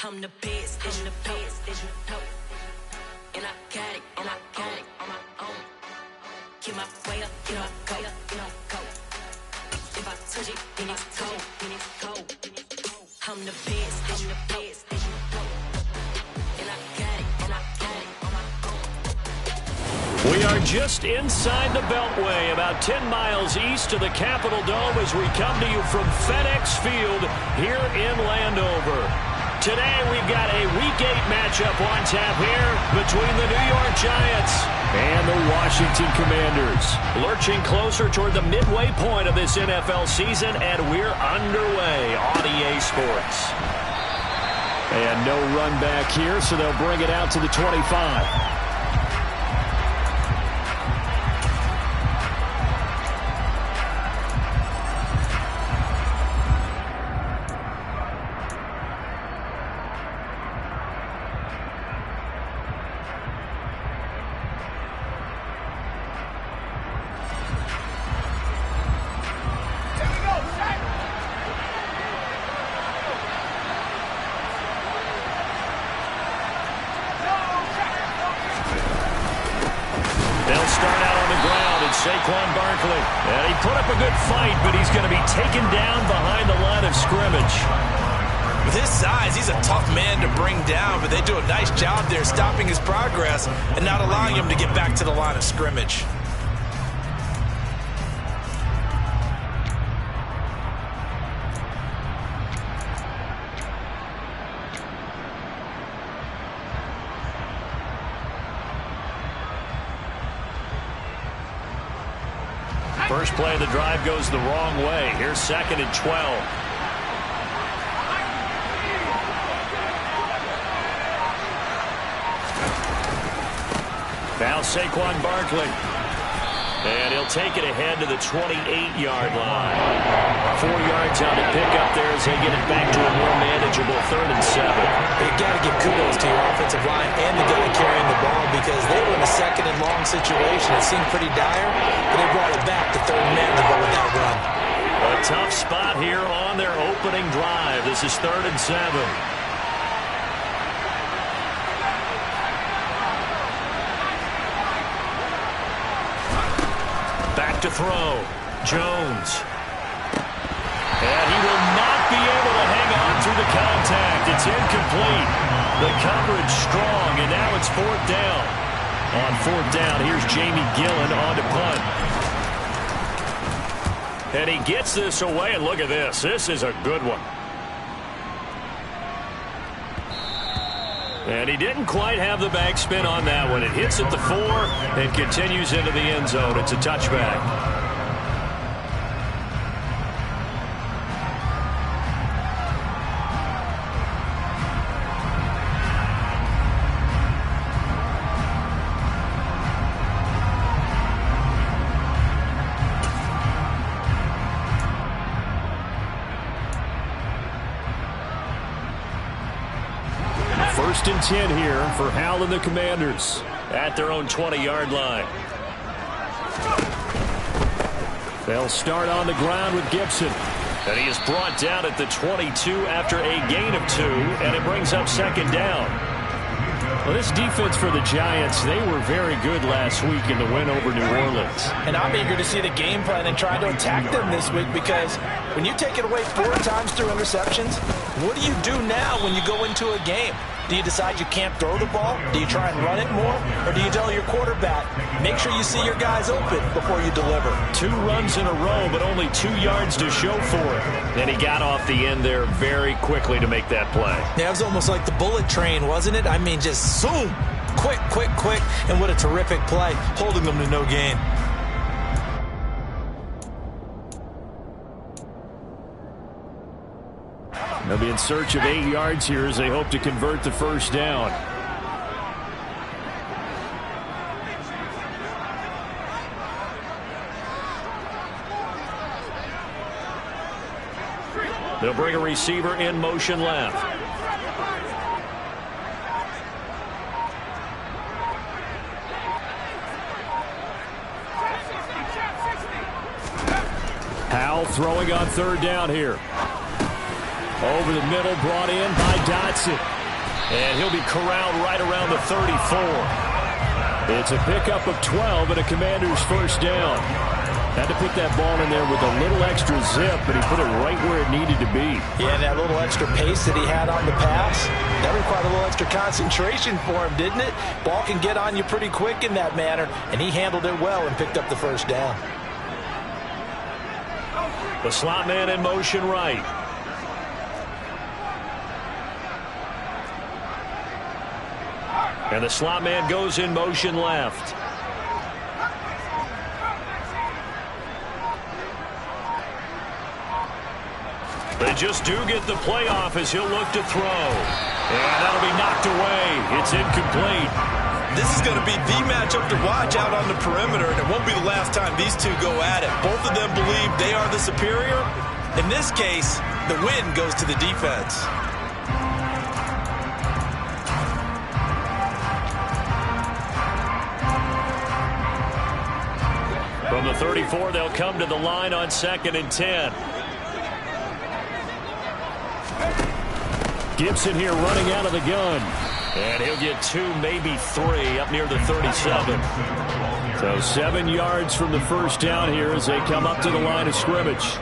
I'm the best, I'm the best, as you know. And I got it, and I got it on my own. Get my way up, get my go, get my go. If I touch it, then it's cold, then it's cold. I'm the best, I'm the best, as you know. And I got it, and I got it on my own. We are just inside the Beltway, about 10 miles east of the Capitol Dome as we come to you from FedEx Field here in Landover. Today we've got a Week 8 matchup on tap here between the New York Giants and the Washington Commanders. Lurching closer toward the midway point of this NFL season, and we're underway on EA Sports. And no run back here, so they'll bring it out to the 25. And he put up a good fight, but he's going to be taken down behind the line of scrimmage. With his size, he's a tough man to bring down, but they do a nice job there stopping his progress and not allowing him to get back to the line of scrimmage. First play of the drive goes the wrong way. Here's 2nd and 12. Now Saquon Barkley. And he'll take it ahead to the 28-yard line. 4 yards on the pickup there as they get it back to a more manageable 3rd and 7. You got to give kudos to your offensive line and the guy carrying the ball because they were in a 2nd and long situation. It seemed pretty dire, but they brought it back to 3rd and manageable with that run. A tough spot here on their opening drive. This is 3rd and 7. Back to throw. Jones. And he will not be able to hang on through the contact. It's incomplete. The coverage strong, and now it's 4th down. On 4th down, here's Jamie Gillen on to punt. And he gets this away, and look at this. This is a good one. And he didn't quite have the backspin on that one. It hits at the 4 and continues into the end zone. It's a touchback. First and 10 here for Hal and the Commanders at their own 20-yard line. They'll start on the ground with Gibson. And he is brought down at the 22 after a gain of 2, and it brings up 2nd down. Well, this defense for the Giants, they were very good last week in the win over New Orleans. And I'm eager to see the game plan and try to attack them this week because when you take it away 4 times through interceptions, what do you do now when you go into a game? Do you decide you can't throw the ball? Do you try and run it more? Or do you tell your quarterback, make sure you see your guys open before you deliver? 2 runs in a row, but only 2 yards to show for it. And he got off the end there very quickly to make that play. Yeah, it was almost like the bullet train, wasn't it? I mean, just zoom, quick, quick, quick, and what a terrific play, holding them to no gain. They'll be in search of 8 yards here as they hope to convert the first down. They'll bring a receiver in motion left. Howell throwing on 3rd down here. Over the middle, brought in by Dotson. And he'll be corralled right around the 34. It's a pickup of 12 and a Commanders first down. Had to put that ball in there with a little extra zip, but he put it right where it needed to be. Yeah, that little extra pace that he had on the pass, that required a little extra concentration for him, didn't it? Ball can get on you pretty quick in that manner, and he handled it well and picked up the first down. The slot man in motion right. And the slot man goes in motion left. They just do get the playoff as he'll look to throw. And that'll be knocked away. It's incomplete. This is going to be the matchup to watch out on the perimeter, and it won't be the last time these two go at it. Both of them believe they are the superior. In this case, the win goes to the defense. From the 34, they'll come to the line on 2nd and 10. Gibson here running out of the gun. And he'll get 2, maybe 3 up near the 37. So 7 yards from the first down here as they come up to the line of scrimmage.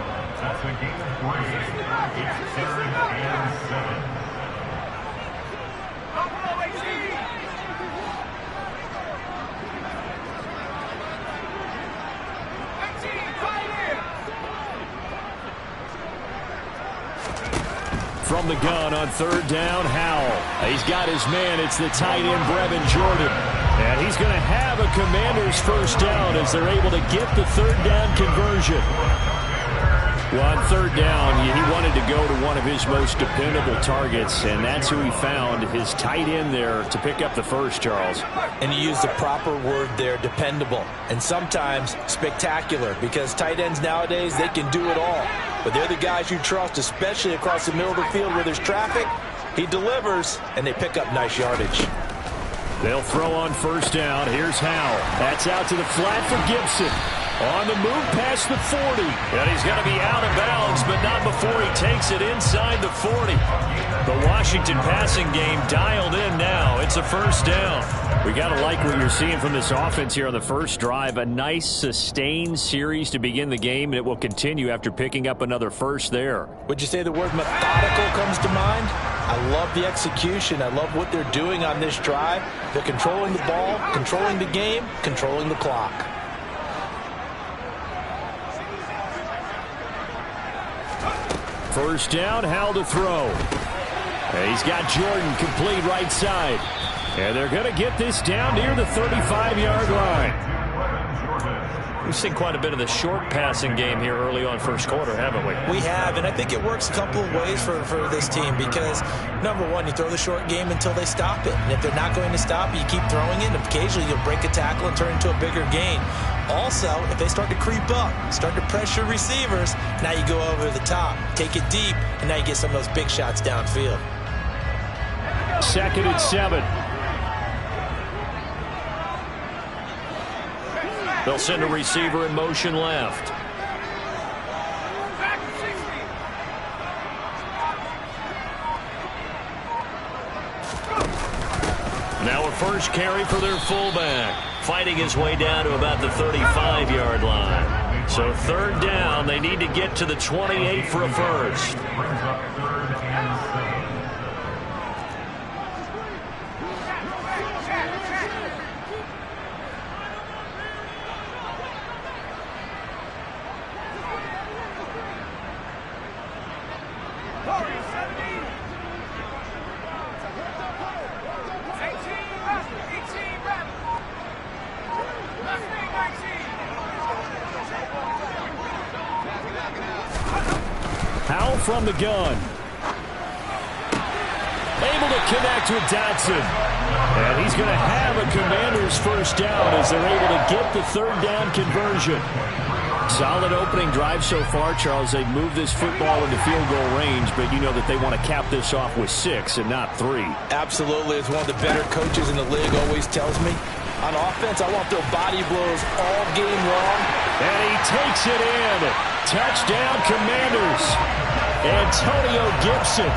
From the gun on 3rd down, Howell. He's got his man. It's the tight end, Brevin Jordan. And he's going to have a Commanders first down as they're able to get the 3rd down conversion. Well, on 3rd down, he wanted to go to one of his most dependable targets, and that's who he found, his tight end there, to pick up the first, Charles. And you used the proper word there, dependable, and sometimes spectacular, because tight ends nowadays, they can do it all. But they're the guys you trust, especially across the middle of the field where there's traffic. He delivers, and they pick up nice yardage. They'll throw on 1st down. Here's Howell. That's out to the flat for Gibson. On the move past the 40. And he's going to be out of bounds, but not before he takes it inside the 40. The Washington passing game dialed in now. It's a first down. We got to like what you're seeing from this offense here on the first drive. A nice, sustained series to begin the game, and it will continue after picking up another first there. Would you say the word methodical comes to mind? I love the execution. I love what they're doing on this drive. They're controlling the ball, controlling the game, controlling the clock. First down, Howell to throw. And he's got Jordan complete right side. And they're going to get this down near the 35-yard line. We've seen quite a bit of the short passing game here early on first quarter, haven't we? We have, and I think it works a couple of ways for this team because, number one, you throw the short game until they stop it. And if they're not going to stop it, you keep throwing it, and occasionally you'll break a tackle and turn into a bigger gain. Also, if they start to creep up, start to pressure receivers, now you go over the top, take it deep, and now you get some of those big shots downfield. 2nd and 7. They'll send a receiver in motion left. Now a first carry for their fullback. Fighting his way down to about the 35-yard line. So 3rd down, they need to get to the 28 for a first. Howell from the gun. Able to connect with Dotson. And he's going to have a Commanders first down as they're able to get the 3rd down conversion. Solid opening drive so far, Charles. They've moved this football into field goal range, but you know that they want to cap this off with 6 and not 3. Absolutely. As one of the better coaches in the league always tells me, on offense, I want their body blows all game long. And he takes it in. Touchdown, Commanders. Antonio Gibson.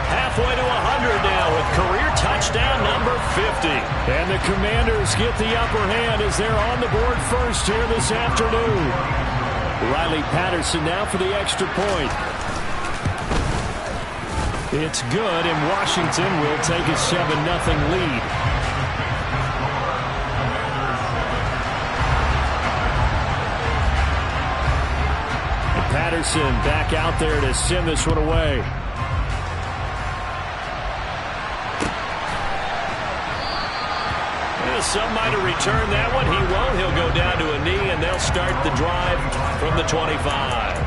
Halfway to 100 now with career touchdown number 50. And the Commanders get the upper hand as they're on the board first here this afternoon. Riley Patterson now for the extra point. It's good, and Washington will take a 7-0 lead. And Patterson back out there to send this one away. Some might have returned that one. He won't. He'll go down to a knee, and they'll start the drive from the 25.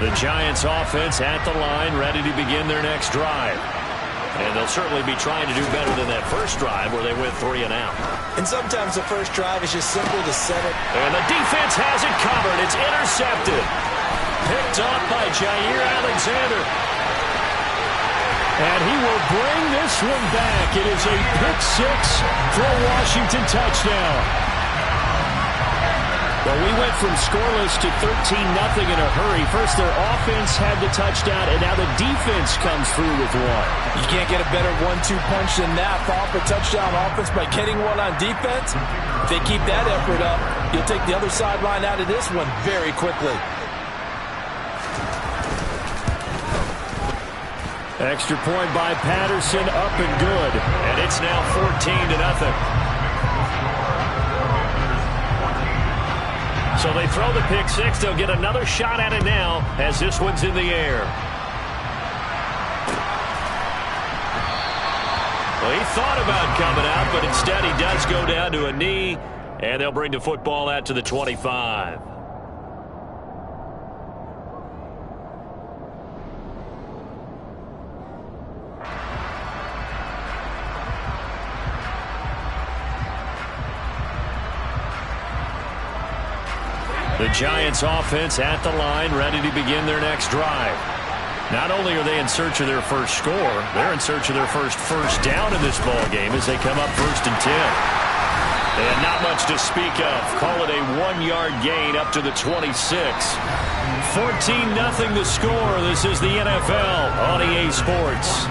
The Giants offense at the line, ready to begin their next drive. And they'll certainly be trying to do better than that first drive where they went 3 and out. And sometimes the first drive is just simple to set it. And the defense has it covered. It's intercepted. Picked off by Jair Alexander. And he will bring this one back. It is a pick six for a Washington touchdown. Well, we went from scoreless to 13-0 in a hurry. First, their offense had the touchdown, and now the defense comes through with one. You can't get a better 1-2 punch than that. Fall for touchdown offense by getting one on defense. If they keep that effort up, you'll take the other sideline out of this one very quickly. Extra point by Patterson, up and good. And it's now 14-0. So they throw the pick six. They'll get another shot at it now as this one's in the air. Well, he thought about coming out, but instead he does go down to a knee, and they'll bring the football out to the 25. The Giants offense at the line, ready to begin their next drive. Not only are they in search of their first score, they're in search of their first down in this ball game as they come up 1st and 10. And not much to speak of. Call it a 1-yard gain up to the 26. 14-0 the score. This is the NFL on EA Sports.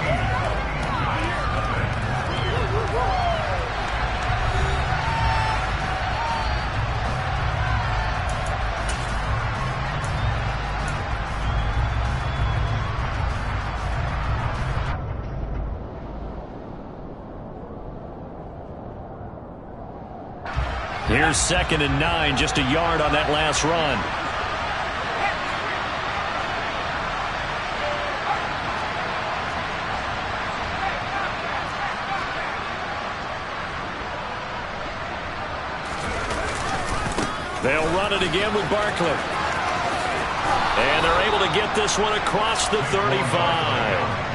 Here's 2nd and 9, just a yard on that last run. They'll run it again with Barkley. And they're able to get this one across the 35.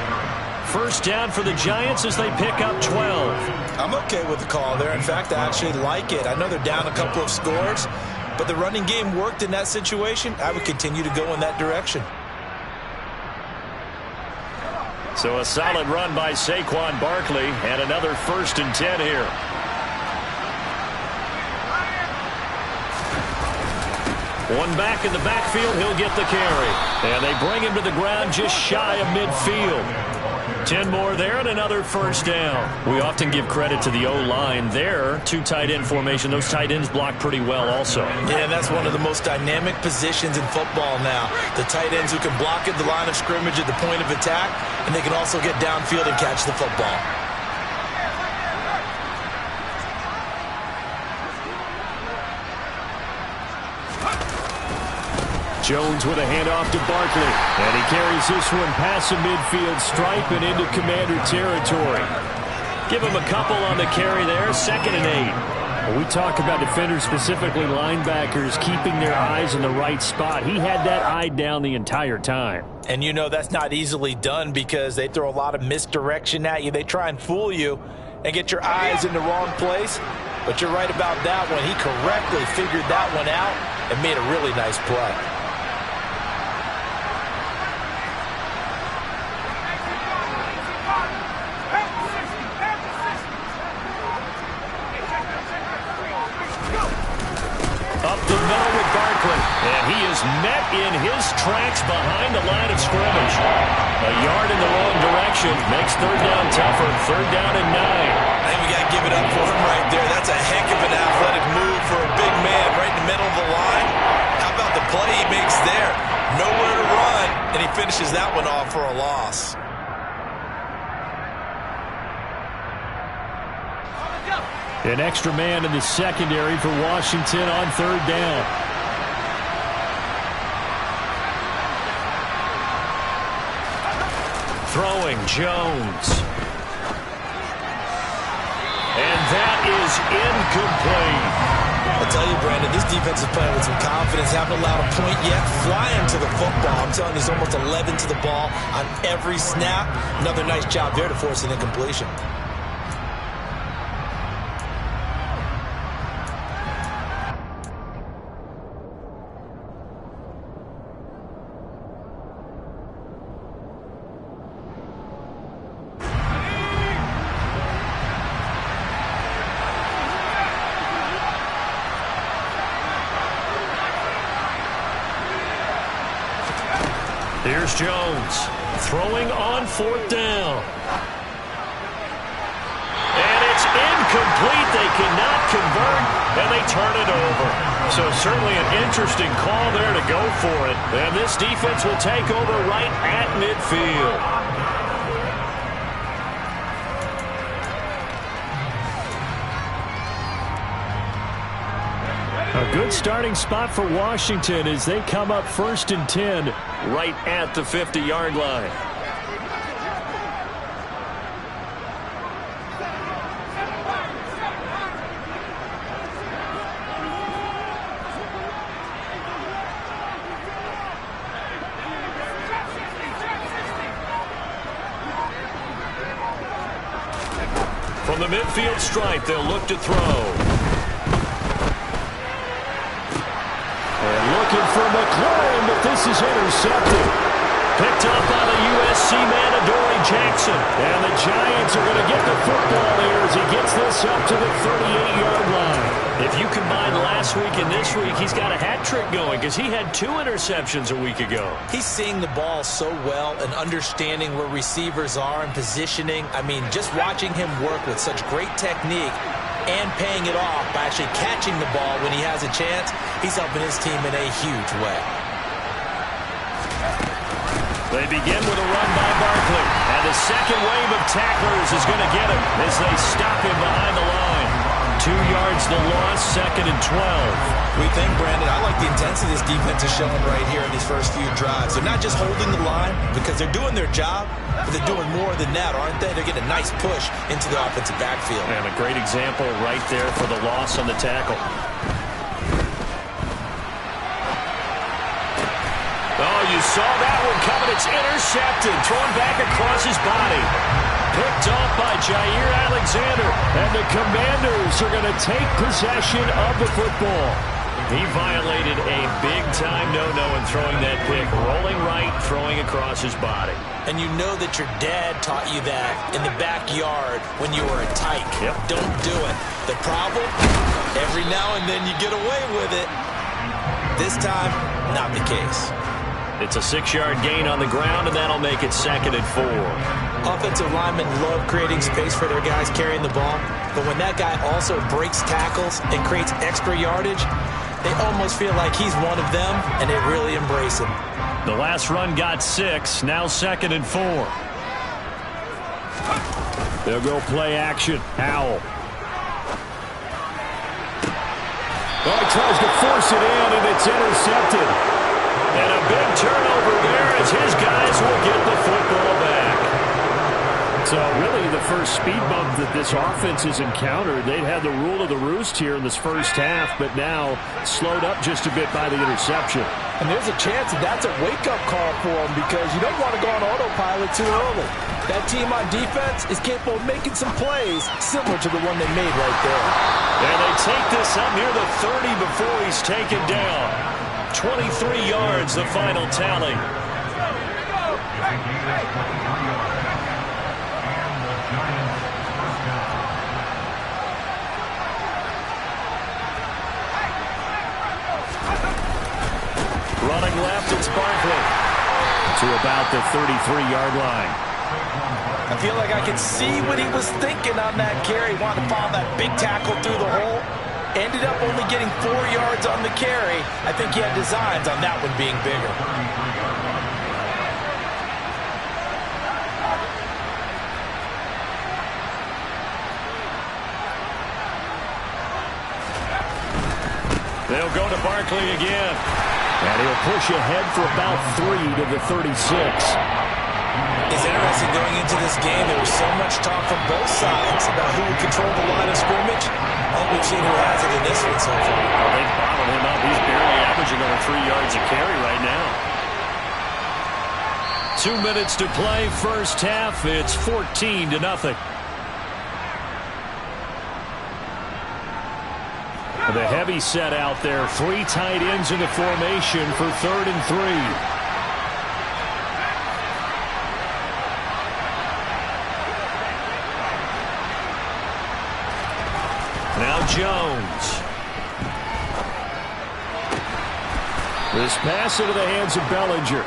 First down for the Giants as they pick up 12. I'm okay with the call there. In fact, I actually like it. I know they're down a couple of scores, but the running game worked in that situation. I would continue to go in that direction. So a solid run by Saquon Barkley and another 1st and 10 here. One back in the backfield, he'll get the carry. And they bring him to the ground just shy of midfield. 10 more there and another first down. We often give credit to the O-line there. 2 tight end formation. Those tight ends block pretty well also. Yeah, that's one of the most dynamic positions in football now. The tight ends who can block at the line of scrimmage at the point of attack, and they can also get downfield and catch the football. Jones with a handoff to Barkley. And he carries this one past the midfield stripe and into Commander territory. Give him a couple on the carry there. 2nd and 8. When we talk about defenders, specifically linebackers, keeping their eyes in the right spot. He had that eye down the entire time. And you know that's not easily done because they throw a lot of misdirection at you. They try and fool you and get your eyes in the wrong place. But you're right about that one. He correctly figured that one out and made a really nice play. met in his tracks behind the line of scrimmage. A yard in the wrong direction makes third down tougher. Third down and 9. I think we got to give it up for him right there. That's a heck of an athletic move for a big man right in the middle of the line. How about the play he makes there? Nowhere to run, and he finishes that one off for a loss. An extra man in the secondary for Washington on third down. Throwing Jones. And that is incomplete. I'll tell you, Brandon, this defense is playing with some confidence. Haven't allowed a point yet. Flying to the football. I'm telling you, there's almost 11 to the ball on every snap. Another nice job there to force an incompletion. Here's Jones throwing on fourth down. And it's incomplete. They cannot convert, and they turn it over. So certainly an interesting call there to go for it. And this defense will take over right at midfield. A good starting spot for Washington as they come up 1st and 10 right at the 50-yard line. From the midfield stripe, they'll look to throw. Looking for McLaurin, but this is intercepted. Picked up by the USC man, Adoree Jackson. And the Giants are going to get the football there as he gets this up to the 38-yard line. If you combine last week and this week, he's got a hat trick going because he had 2 interceptions a week ago. He's seeing the ball so well and understanding where receivers are and positioning. I mean, just watching him work with such great technique and paying it off by actually catching the ball when he has a chance, he's helping his team in a huge way. They begin with a run by Barkley, and the second wave of tacklers is going to get him as they stop him behind the line. 2 yards the loss, 2nd and 12. We think, Brandon, I like the intensity this defense is showing right here in these first few drives. They're not just holding the line because they're doing their job, but they're doing more than that, aren't they? They're getting a nice push into the offensive backfield. And a great example right there for the loss on the tackle. Oh, you saw that one coming. It's intercepted. Thrown back across his body. Picked off by Jair Alexander. And the Commanders are going to take possession of the football. He violated a big-time no-no in throwing that pick. Rolling right, throwing across his body. And you know that your dad taught you that in the backyard when you were a tyke. Yep. Don't do it. The problem? Every now and then you get away with it. This time, not the case. It's a 6-yard gain on the ground, and that'll make it 2nd and 4. Offensive linemen love creating space for their guys carrying the ball, but when that guy also breaks tackles and creates extra yardage, they almost feel like he's one of them, and they really embrace him. The last run got 6, now 2nd and 4. They'll go play action. Howell. Oh, he tries to force it in, and it's intercepted. And a big turnover there as his guys will get the football back. So really the first speed bump that this offense has encountered. They'd had the rule of the roost here in this first half, but now slowed up just a bit by the interception. And there's a chance that that's a wake-up call for them because you don't want to go on autopilot too early. That team on defense is capable of making some plays similar to the one they made right there. And they take this up near the 30 before he's taken down. 23 yards, the final tally. Running left, it's Barkley to about the 33-yard line. I feel like I can see what he was thinking on that carry. Wanted to follow that big tackle through the hole. Ended up only getting 4 yards on the carry. I think he had designs on that one being bigger. They'll go to Barkley again. And he'll push ahead for about 3 to the 36. It's interesting going into this game. There was so much talk from both sides about who would control the line of scrimmage. I think we've seen who has it in this one so far. Well, they've bottled him up. He's barely averaging over 3 yards a carry right now. 2 minutes to play, first half. It's 14-0. The heavy set out there. 3 tight ends in the formation for 3rd and 3. Now Jones. This pass into the hands of Bellinger.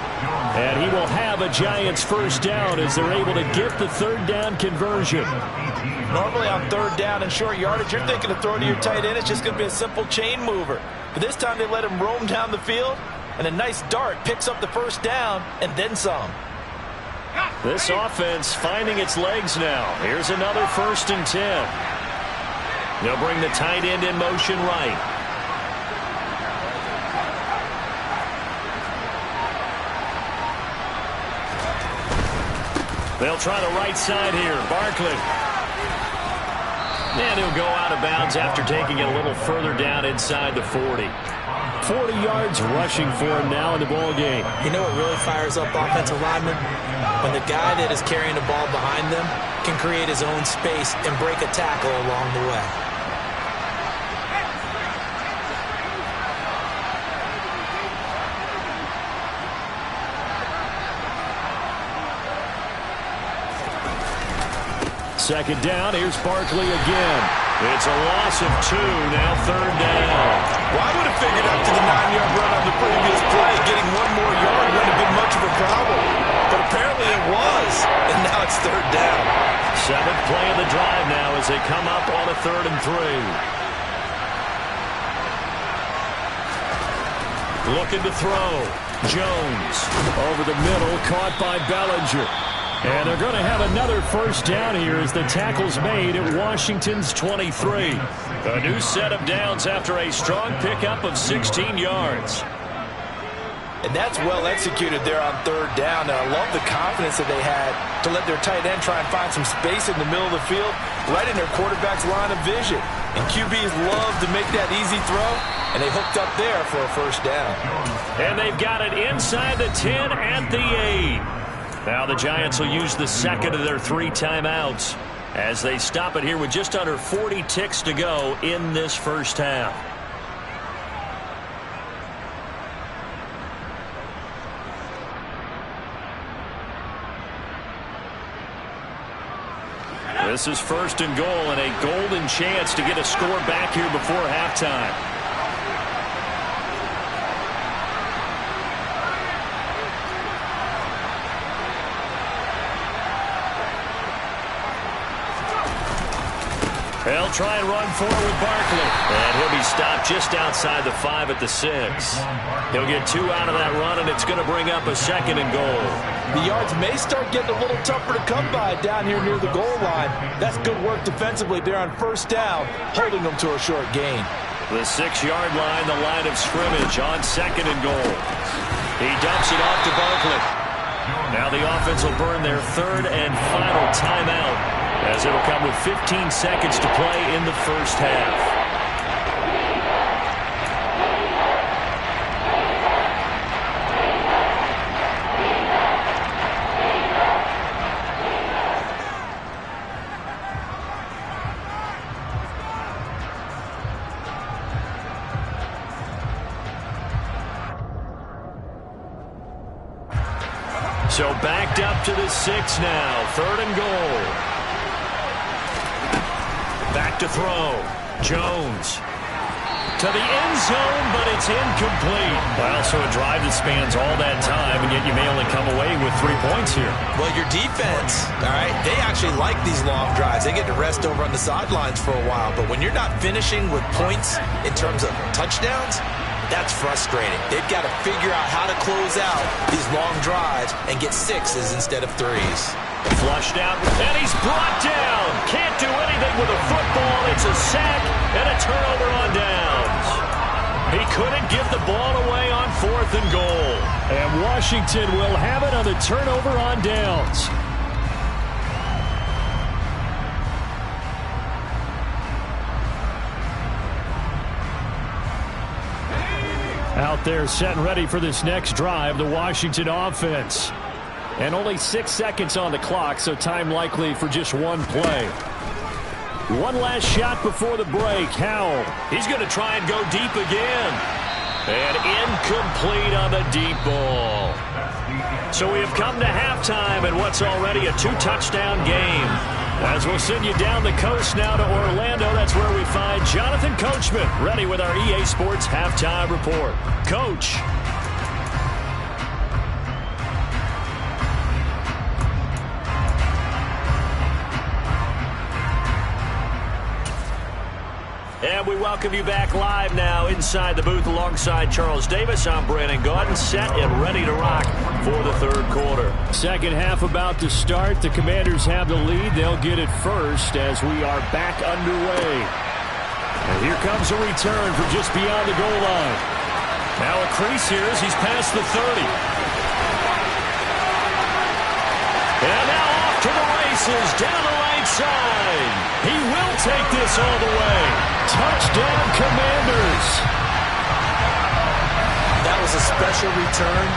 And he will have a Giants first down as they're able to get the 3rd down conversion. Normally on 3rd down and short yardage, you're thinking of throwing to your tight end. It's just going to be a simple chain mover. But this time they let him roam down the field, and a nice dart picks up the first down and then some. This offense finding its legs now. Here's another 1st and 10. They'll bring the tight end in motion right. They'll try the right side here. Barkley. And he'll go out of bounds after taking it a little further down inside the 40. 40 yards rushing for him now in the ball game. You know what really fires up offensive linemen? When the guy that is carrying the ball behind them can create his own space and break a tackle along the way. Second down, here's Barkley again. It's a loss of 2, now 3rd down. Well, I would have figured after the 9-yard run on the previous play, getting 1 more yard wouldn't have been much of a problem. But apparently it was, and now it's 3rd down. 7th play of the drive now as they come up on a 3rd and 3. Looking to throw. Jones over the middle, caught by Bellinger. And they're going to have another first down here as the tackle's made at Washington's 23. A new set of downs after a strong pickup of 16 yards. And that's well executed there on 3rd down. And I love the confidence that they had to let their tight end try and find some space in the middle of the field, right in their quarterback's line of vision. And QBs love to make that easy throw, and they hooked up there for a first down. And they've got it inside the 10 at the 8. Now the Giants will use the second of their 3 timeouts as they stop it here with just under 40 ticks to go in this first half. This is 1st and goal and a golden chance to get a score back here before halftime. They'll try and run forward with Barkley. And he'll be stopped just outside the 5 at the 6. He'll get 2 out of that run, and it's going to bring up a 2nd and goal. The yards may start getting a little tougher to come by down here near the goal line. That's good work defensively there on 1st down, holding them to a short gain. The 6-yard line, the line of scrimmage on 2nd and goal. He dumps it off to Barkley. Now the offense will burn their 3rd and final timeout, as it'll come with 15 seconds to play in the first half. So backed up to the 6 now, 3rd and goal. Back to throw. Jones. To the end zone, but it's incomplete. Well, so a drive that spans all that time, and yet you may only come away with 3 points here. Well, your defense, all right, they actually like these long drives. They get to rest over on the sidelines for a while. But when you're not finishing with points in terms of touchdowns, that's frustrating. They've got to figure out how to close out these long drives and get 6s instead of 3s. Flushed out, and he's brought down. Can't do anything with a football. It's a sack and a turnover on downs. He couldn't give the ball away on 4th and goal. And Washington will have it on the turnover on downs. Out there set and ready for this next drive, the Washington offense. And only 6 seconds on the clock, so time likely for just one play. One last shot before the break. Howell, he's going to try and go deep again. And incomplete on the deep ball. So we have come to halftime in what's already a 2-touchdown game. As we'll send you down the coast now to Orlando, that's where we find Jonathan Coachman, ready with our EA Sports Halftime Report. Coach. And we welcome you back live now inside the booth alongside Charles Davis. I'm Brandon Gaudin, set and ready to rock for the third quarter. Second half about to start. The Commanders have the lead. They'll get it first as we are back underway. And here comes a return from just beyond the goal line. Now a crease here as he's past the 30. And now off to the races down the right side. He will take this all the way. Touchdown, Commanders. That was a special return,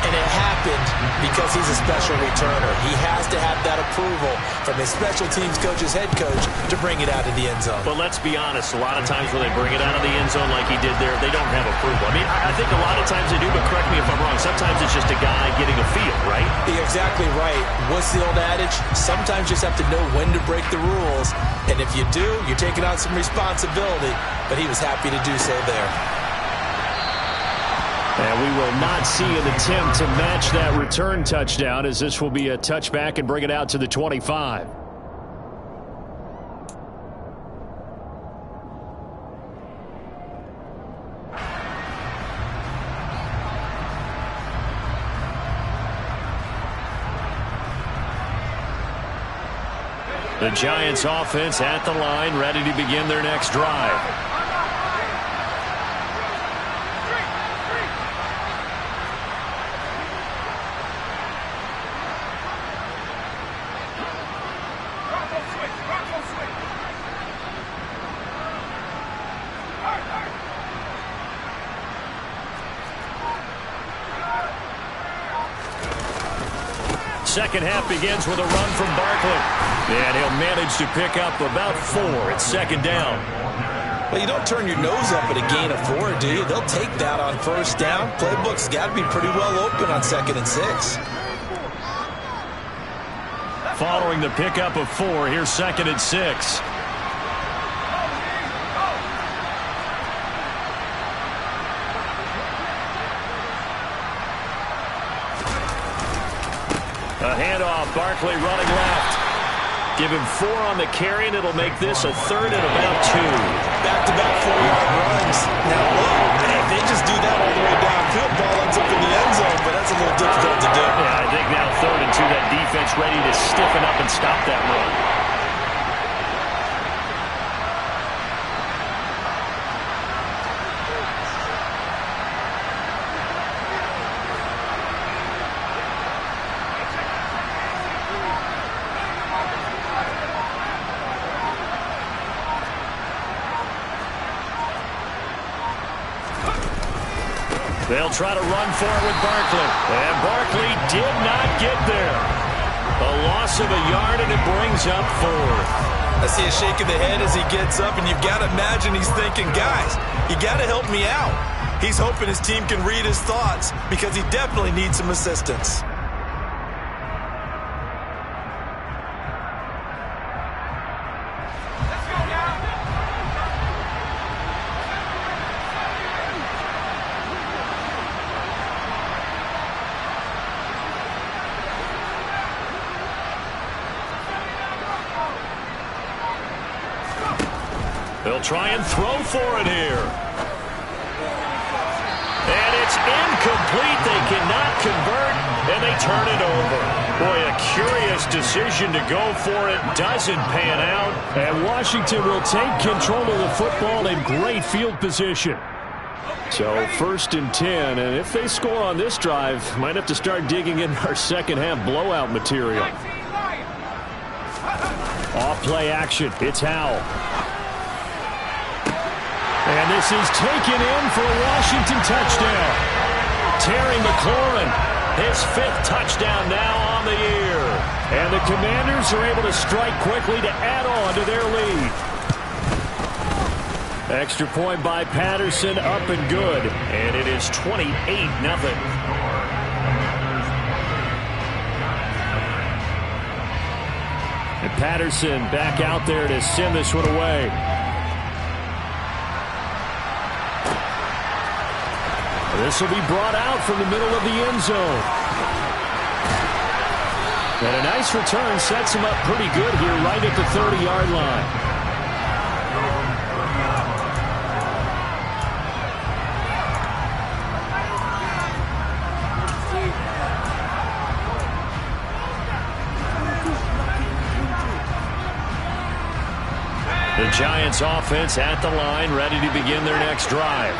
and it happened because he's a special returner. He has to have that approval from his special teams coach's head coach to bring it out of the end zone. But let's be honest, a lot of times when they bring it out of the end zone like he did there, they don't have approval. I mean, I think a lot of times they do, but correct me if I'm wrong. Sometimes it's just a guy getting a feel, right? You're exactly right. What's the old adage? Sometimes you just have to know when to break the rules. And if you do, you're taking on some responsibility. But he was happy to do so there. And we will not see an attempt to match that return touchdown, as this will be a touchback and bring it out to the 25. The Giants offense at the line, ready to begin their next drive. Second half begins with a run from Barkley. And he'll manage to pick up about 4. It's second down. Well, you don't turn your nose up at a gain of 4, do you? They'll take that on first down. Playbook's got to be pretty well open on 2nd and 6. Following the pickup of 4, here's 2nd and 6. A handoff, Barkley running left. Give him 4 on the carry, and it'll make this a third and about 2. Back-to-back 4-yard runs. Now, look, if they just do that all the way downfield, ball ends up in the end zone, but that's a little difficult to do. Yeah, I think now 3rd and 2, that defense ready to stiffen up and stop that run. They'll try to run for it with Barkley. And Barkley did not get there. A loss of a yard, and it brings up 4th. I see a shake of the head as he gets up, and you've got to imagine he's thinking, guys, you got to help me out. He's hoping his team can read his thoughts because he definitely needs some assistance. They'll try and throw for it here. And it's incomplete. They cannot convert, and they turn it over. Boy, a curious decision to go for it. Doesn't pan out. And Washington will take control of the football in great field position. So 1st and 10, and if they score on this drive, might have to start digging in our second half blowout material. Off play action. It's Howell. And this is taken in for a Washington touchdown. Terry McLaurin, his 5th touchdown now on the year. And the Commanders are able to strike quickly to add on to their lead. Extra point by Patterson, up and good. And it is 28-0. And Patterson back out there to send this one away. This will be brought out from the middle of the end zone. And a nice return sets him up pretty good here right at the 30-yard line. The Giants offense at the line, ready to begin their next drive.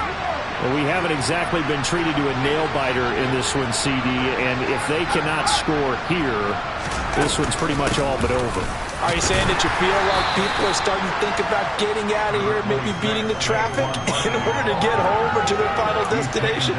Well, we haven't exactly been treated to a nail-biter in this one, CD, and if they cannot score here, this one's pretty much all but over. Are you saying that you feel like people are starting to think about getting out of here, maybe beating the traffic in order to get home or to their final destination?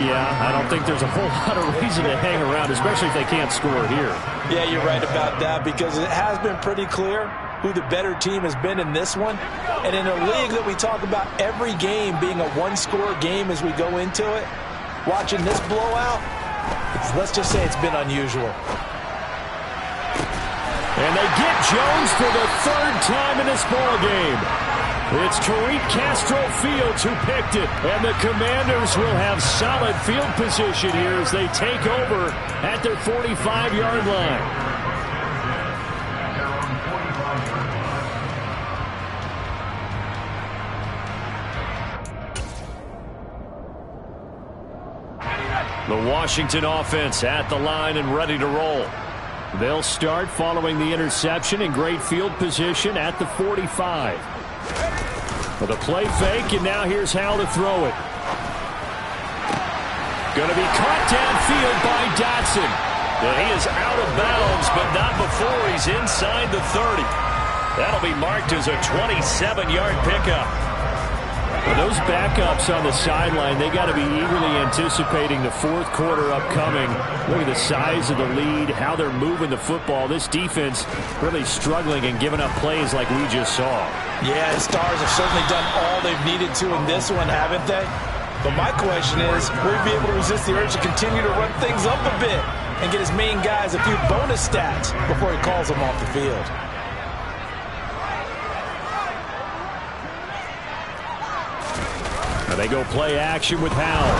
Yeah, I don't think there's a whole lot of reason to hang around, especially if they can't score here. Yeah, you're right about that, because it has been pretty clear who the better team has been in this one. And in a league that we talk about every game being a one-score game as we go into it, watching this blowout, let's just say it's been unusual. And they get Jones for the 3rd time in this ballgame. It's Tariq Castro Fields who picked it. And the Commanders will have solid field position here as they take over at their 45-yard line. The Washington offense at the line and ready to roll. They'll start following the interception in great field position at the 45. With a play fake, and now here's Howell to throw it. Going to be caught downfield by Dotson. And he is out of bounds, but not before he's inside the 30. That'll be marked as a 27-yard pickup. Those backups on the sideline, they got to be eagerly anticipating the 4th quarter upcoming. Look at the size of the lead, how they're moving the football. This defense really struggling and giving up plays like we just saw. Yeah, the Stars have certainly done all they've needed to in this one, haven't they? But my question is, will he be able to resist the urge to continue to run things up a bit and get his main guys a few bonus stats before he calls them off the field? They go play action with Howell.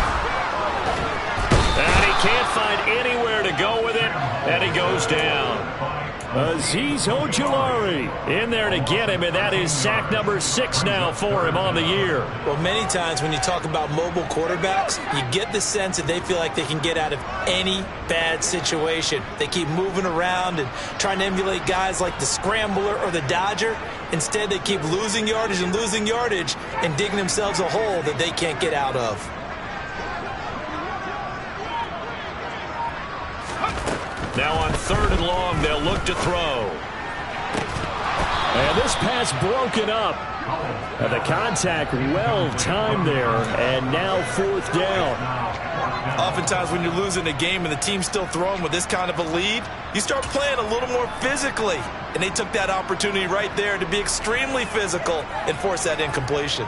And he can't find anywhere to go with it, and he goes down. Azeez Ojulari in there to get him, and that is sack number 6 now for him on the year. Well, many times when you talk about mobile quarterbacks, you get the sense that they feel like they can get out of any bad situation. They keep moving around and trying to emulate guys like the Scrambler or the Dodger. Instead, they keep losing yardage and digging themselves a hole that they can't get out of. Now on 3rd and long, they'll look to throw. And this pass broken up. And the contact well timed there, and now 4th down. Oftentimes when you're losing a game and the team's still throwing with this kind of a lead, you start playing a little more physically. And they took that opportunity right there to be extremely physical and force that incompletion.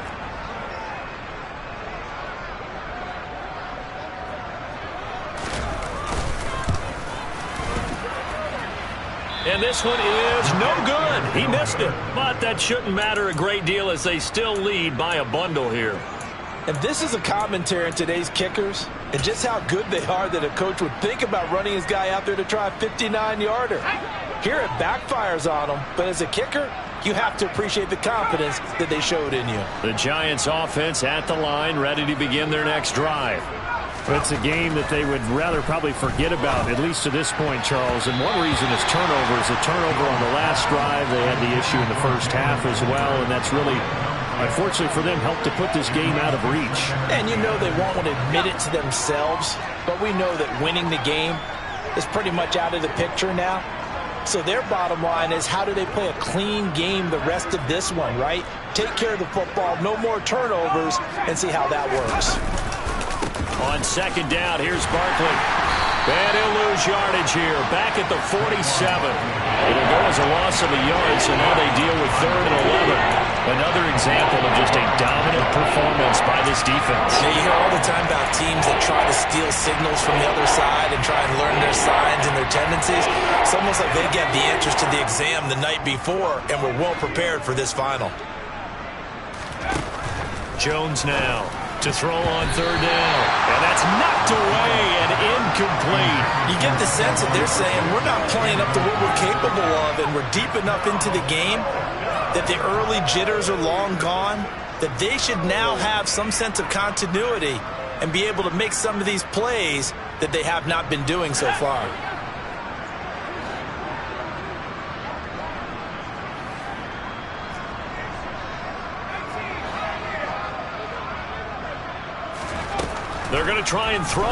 And this one is no good. He missed it. But that shouldn't matter a great deal as they still lead by a bundle here. And this is a commentary on today's kickers and just how good they are that a coach would think about running his guy out there to try a 59-yarder. Here it backfires on him, but as a kicker, you have to appreciate the confidence that they showed in you. The Giants offense at the line, ready to begin their next drive. It's a game that they would rather probably forget about, at least to this point, Charles. And one reason is turnovers. A turnover on the last drive. They had the issue in the first half as well, and that's really, unfortunately for them, helped to put this game out of reach. And you know they won't admit it to themselves, but we know that winning the game is pretty much out of the picture now. So their bottom line is, how do they play a clean game the rest of this one, right? Take care of the football, no more turnovers, and see how that works. On second down, here's Barkley. And he'll lose yardage here. Back at the 47. It'll go as a loss of a yard, so now they deal with 3rd and 11. Another example of just a dominant performance by this defense. Yeah, you hear all the time about teams that try to steal signals from the other side and try and learn their signs and their tendencies. It's almost like they get the answers to the exam the night before and were well prepared for this final. Jones now to throw on 3rd down. And that's knocked away and incomplete. You get the sense that they're saying, we're not playing up to what we're capable of, and we're deep enough into the game that the early jitters are long gone, that they should now have some sense of continuity and be able to make some of these plays that they have not been doing so far. They're going to try and throw. And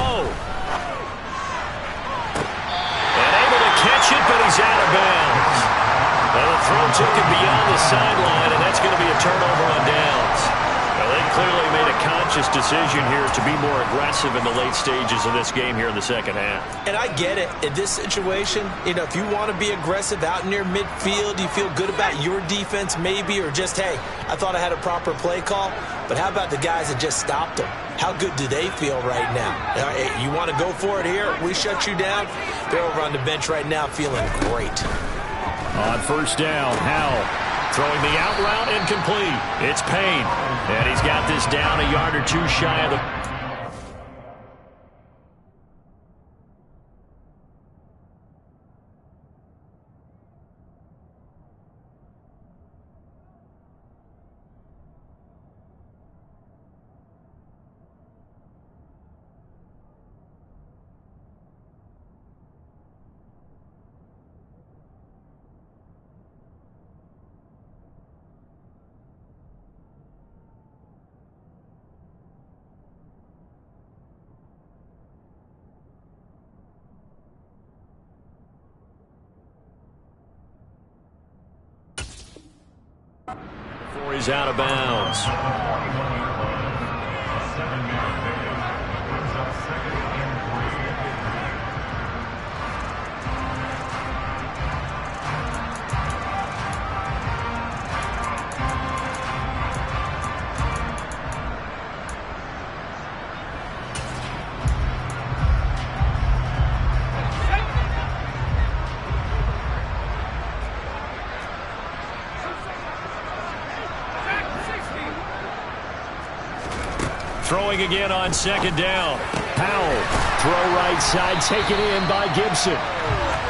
able to catch it, but he's out of bounds. And the throw took it beyond the sideline, and that's going to be a turnover on downs. Well, they clearly made a conscious decision here to be more aggressive in the late stages of this game here in the second half. And I get it. In this situation, if you want to be aggressive out near midfield, you feel good about your defense maybe, or just, hey, I thought I had a proper play call. But how about the guys that just stopped them? How good do they feel right now? Hey, you want to go for it here? We shut you down? They're over on the bench right now feeling great. On 1st down, Howell throwing the out route incomplete. It's Payne. And he's got this down a yard or two shy of the... Before he's out of bounds. Throwing again on 2nd down. Powell, throw right side, taken in by Gibson.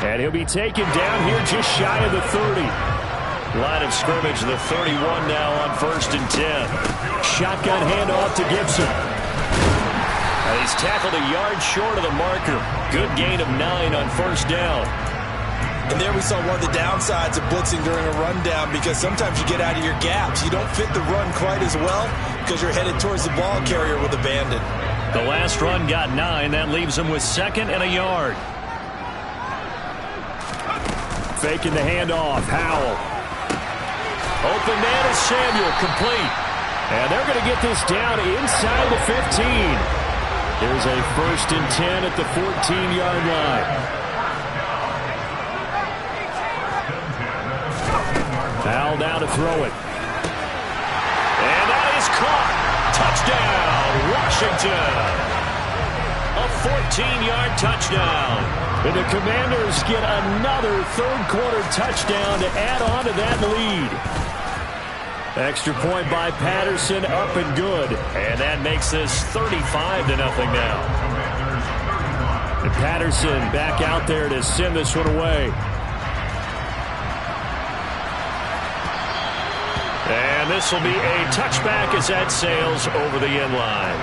And he'll be taken down here just shy of the 30. Line of scrimmage, the 31 now on 1st and 10. Shotgun handoff to Gibson. And he's tackled a yard short of the marker. Good gain of 9 on 1st down. And there we saw one of the downsides of blitzing during a rundown, because sometimes you get out of your gaps. You don't fit the run quite as well because you're headed towards the ball carrier with abandon. The last run got 9. That leaves him with 2nd and a yard. Faking the handoff. Howell. Open man is Samuel. Complete. And they're going to get this down inside the 15. Here's a 1st and 10 at the 14-yard line. Foul now to throw it. And that is caught. Touchdown, Washington. A 14-yard touchdown. And the Commanders get another third-quarter touchdown to add on to that lead. Extra point by Patterson, up and good. And that makes this 35-0 now. And Patterson back out there to send this one away. And this will be a touchback as that sails over the end line.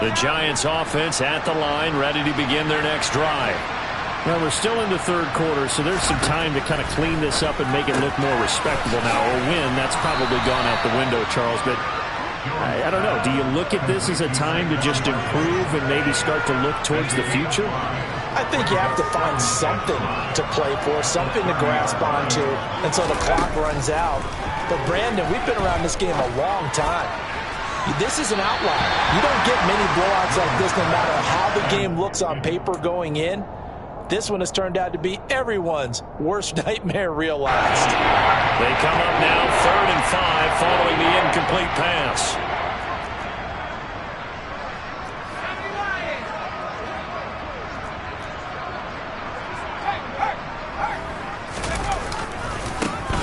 The Giants offense at the line, ready to begin their next drive. Well, we're still in the third quarter, so there's some time to kind of clean this up and make it look more respectable now. Or win, that's probably gone out the window, Charles. But I don't know. Do you look at this as a time to just improve and maybe start to look towards the future? I think you have to find something to play for, something to grasp onto until the clock runs out. But, Brandon, we've been around this game a long time. This is an outlier. You don't get many blowouts like this no matter how the game looks on paper going in. This one has turned out to be everyone's worst nightmare realized. They come up now 3rd and 5 following the incomplete pass.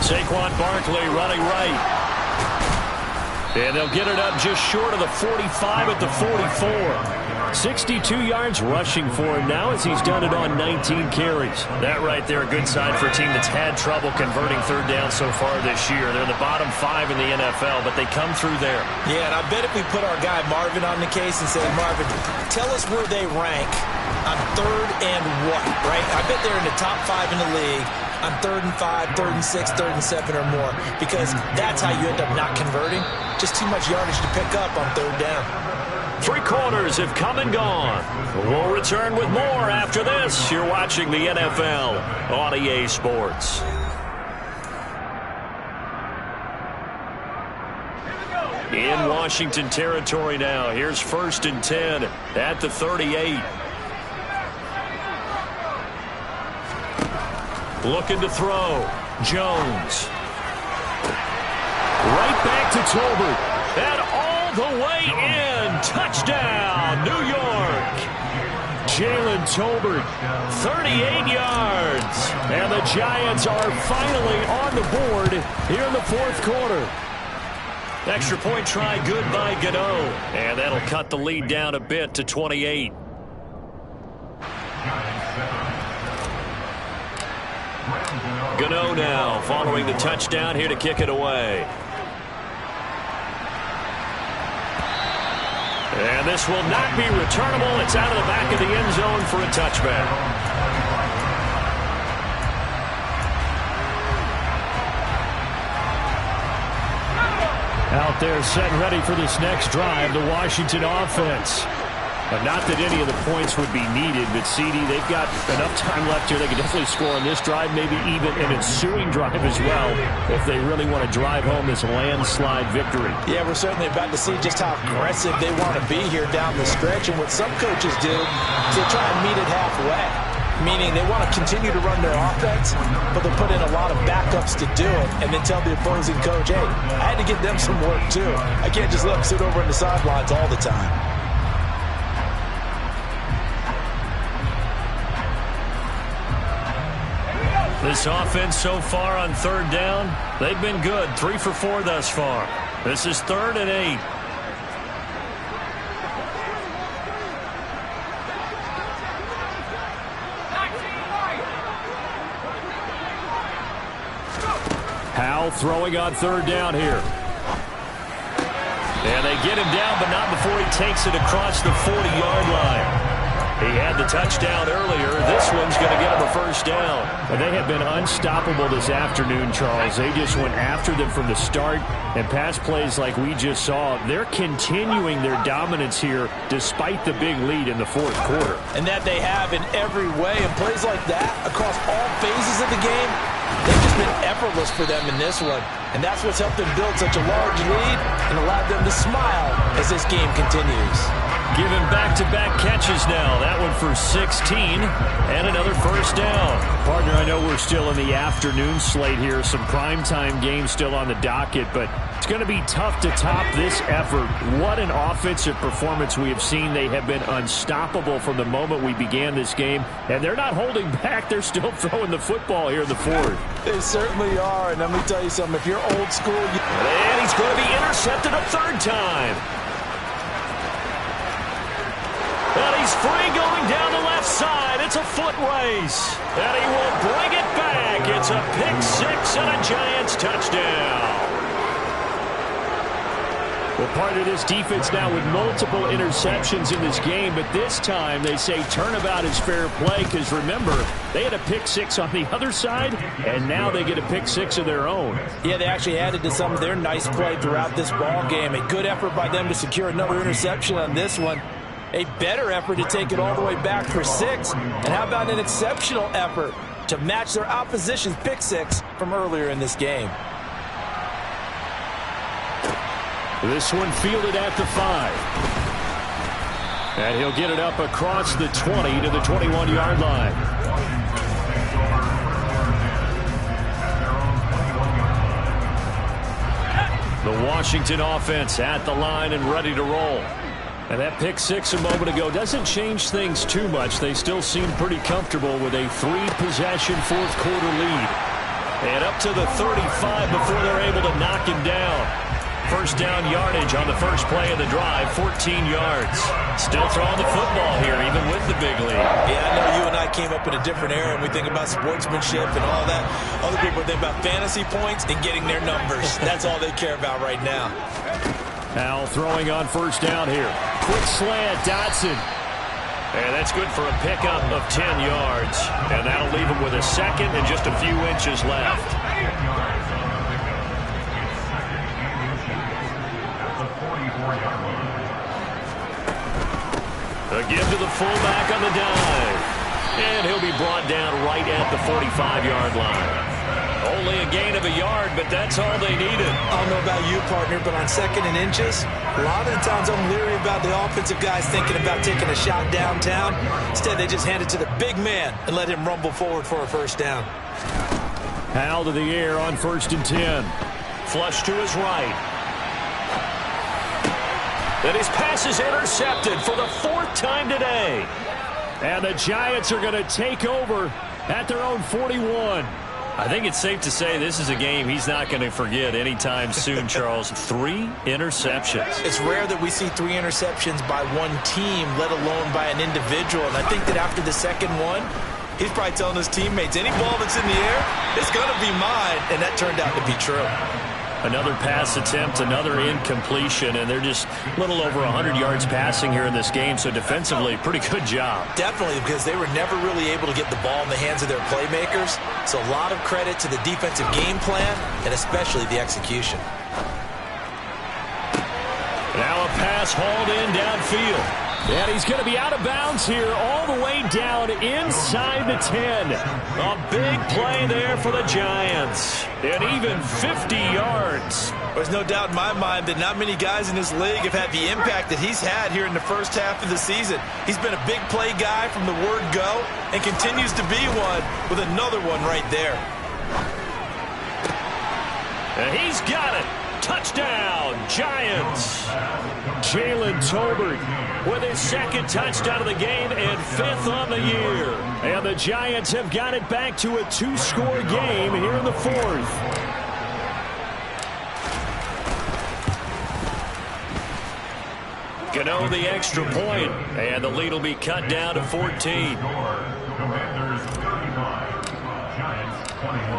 Saquon Barkley running right. And they'll get it up just short of the 45 at the 44. 62 yards rushing for him now as he's done it on 19 carries. That right there, a good sign for a team that's had trouble converting third down so far this year. They're the bottom 5 in the NFL, but they come through there. Yeah, and I bet if we put our guy Marvin on the case and say, Marvin, tell us where they rank on 3rd and what, right? I bet they're in the top 5 in the league on 3rd and 5, 3rd and 6, 3rd and 7 or more, because that's how you end up not converting. Just too much yardage to pick up on 3rd down. 3 quarters have come and gone. We'll return with more after this. You're watching the NFL on EA Sports. In Washington territory now. Here's 1st and 10 at the 38. Looking to throw. Jones. Right back to Tolbert. And all the way in. Touchdown, New York. Jalen Tolbert, 38 yards. And the Giants are finally on the board here in the 4th quarter. Extra point try good by Gano. And that'll cut the lead down a bit to 28. Gano now following the touchdown here to kick it away. And this will not be returnable. It's out of the back of the end zone for a touchback. Out there set and ready for this next drive, the Washington offense. Not that any of the points would be needed, but CD, they've got enough time left here. They can definitely score on this drive, maybe even an ensuing drive as well, if they really want to drive home this landslide victory. Yeah, we're certainly about to see just how aggressive they want to be here down the stretch. And what some coaches do is they try and meet it halfway, meaning they want to continue to run their offense, but they'll put in a lot of backups to do it, and then tell the opposing coach, hey, I had to give them some work too. I can't just let them sit over on the sidelines all the time. This offense so far on 3rd down, they've been good. 3 for 4 thus far. This is 3rd and 8. Howell throwing on 3rd down here. And they get him down, but not before he takes it across the 40-yard line. He had the touchdown earlier. This one's going to get him a 1st down. And they have been unstoppable this afternoon, Charles. They just went after them from the start. And pass plays like we just saw, they're continuing their dominance here despite the big lead in the 4th quarter. And that they have in every way. And plays like that across all phases of the game, they've just been effortless for them in this one. And that's what's helped them build such a large lead and allowed them to smile as this game continues. Given back-to-back catches now. That one for 16 and another 1st down. Partner, I know we're still in the afternoon slate here. Some primetime games still on the docket, but it's going to be tough to top this effort. What an offensive performance we have seen. They have been unstoppable from the moment we began this game, and they're not holding back. They're still throwing the football here in the 4th. They certainly are, and let me tell you something. If you're old school... And he's going to be intercepted a 3rd time. And he's free going down the left side. It's a foot race. And he will bring it back. It's a pick six and a Giants touchdown. Well, part of this defense now with multiple interceptions in this game, but this time they say turnabout is fair play because, remember, they had a pick six on the other side, and now they get a pick six of their own. Yeah, they actually added to some of their nice play throughout this ball game. A good effort by them to secure another interception on this one. A better effort to take it all the way back for 6. And how about an exceptional effort to match their opposition's pick six from earlier in this game? This one fielded at the 5. And he'll get it up across the 20 to the 21-yard line. The Washington offense at the line and ready to roll. And that pick six a moment ago doesn't change things too much. They still seem pretty comfortable with a 3-possession fourth-quarter lead. And up to the 35 before they're able to knock him down. First down yardage on the first play of the drive, 14 yards. Still throwing the football here, even with the big lead. Yeah, I know you and I came up in a different era, and we think about sportsmanship and all that. Other people think about fantasy points and getting their numbers. That's all they care about right now. Al throwing on first down here. Quick slant, Dotson. And that's good for a pickup of 10 yards. And that'll leave him with a second and just a few inches left. A give to the fullback on the dive. And he'll be brought down right at the 45-yard line. Only a gain of a yard, but that's all they needed. I don't know about you, partner, but on second and inches, a lot of the times I'm leery about the offensive guys thinking about taking a shot downtown. Instead, they just hand it to the big man and let him rumble forward for a first down. Hal to the air on 1st and 10. Flush to his right. And his pass is intercepted for the 4th time today. And the Giants are going to take over at their own 41. I think it's safe to say this is a game he's not going to forget anytime soon, Charles. 3 interceptions. It's rare that we see 3 interceptions by one team, let alone by an individual. And I think that after the second one, he's probably telling his teammates, any ball that's in the air, it's going to be mine. And that turned out to be true. Another pass attempt, another incompletion, and they're just a little over 100 yards passing here in this game, so defensively, pretty good job. Definitely, because they were never really able to get the ball in the hands of their playmakers, so a lot of credit to the defensive game plan, and especially the execution. Now a pass hauled in downfield. And he's going to be out of bounds here all the way down inside the 10. A big play there for the Giants. And even 50 yards. There's no doubt in my mind that not many guys in this league have had the impact that he's had here in the first half of the season. He's been a big play guy from the word go and continues to be one with another one right there. And he's got it. Touchdown, Giants. Jalen Tolbert with his 2nd touchdown of the game and 5th on the year. And the Giants have got it back to a 2-score game here in the 4th. Gano the extra point, and the lead will be cut down to 14.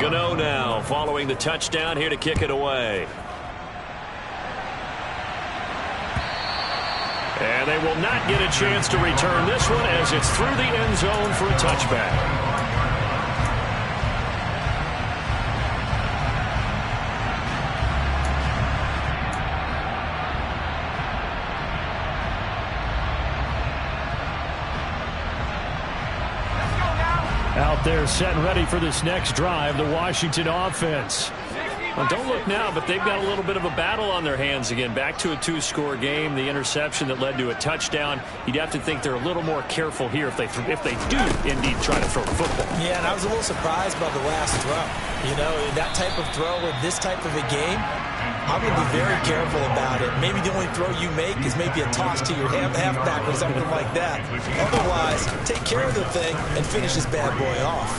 Gano now following the touchdown here to kick it away. And they will not get a chance to return this one as it's through the end zone for a touchback. Out there set and ready for this next drive, the Washington offense. Well, don't look now, but they've got a little bit of a battle on their hands again. Back to a 2-score game. The interception that led to a touchdown. You'd have to think they're a little more careful here if they do indeed try to throw the football. Yeah, and I was a little surprised by the last throw. You know, that type of throw with this type of a game, I'm going to be very careful about it. Maybe the only throw you make is maybe a toss to your halfback or something like that. Otherwise, take care of the thing and finish this bad boy off.